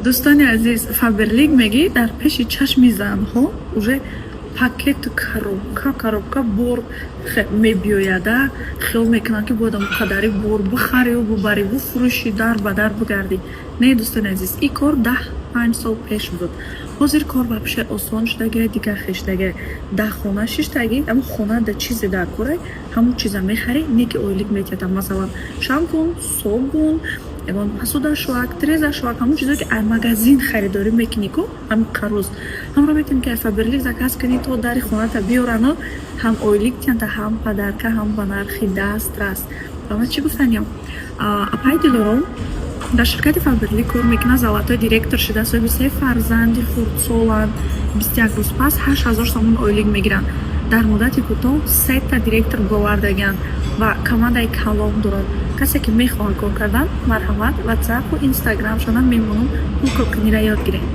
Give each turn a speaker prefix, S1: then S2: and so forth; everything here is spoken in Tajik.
S1: дӯстони азиз, Фаберлик мегӯяд дар пеши чашми занҳо уже пакету коробка бор мебиёяда, хиёл мекунанд ки бояд қадари бор бихарию бубарӣ буфурӯшӣ, дар ба дар бигарди. Не дӯстони азиз, ин кор 10-5 сол пеш буд. ҳозир кор вабше осон шудагия, дигар хештагия. Дар хона шиштагӣ, аммо хона да чизе дар кора, ҳамун чиза мехарӣ, не ки ойлик метиҳад. Масалан, шампун, собун, посудашвак, трезашвак, ҳамун чизое ки аз магазин харидорӣ мекунӣ ку, ҳамин қароз. Ҳамро метавонӣ ки аз Фаберлик заказ кунӣ, то дари хоната биёрану, ҳам ойлик тиҳанда, ҳам падарка, ҳам ба нархи дастрас. Фаҳмед чӣ гуфтаням? Апай дилором дар ширкати Фаберлик кор мекунад, завлатои директор шуда, соҳиби 3 фарзанди хурдсоланд. 21 рӯз пас 8000 сомон ойлик мегиранд. Дар муддати кӯтоҳ 3 та директор бовардагианд ва командаи калон дорад. Касе ки мехоҳад кор кардан, марҳамат, ватсап ва инстаграмшона мемонам, ҳуқуқинира ёд гиред.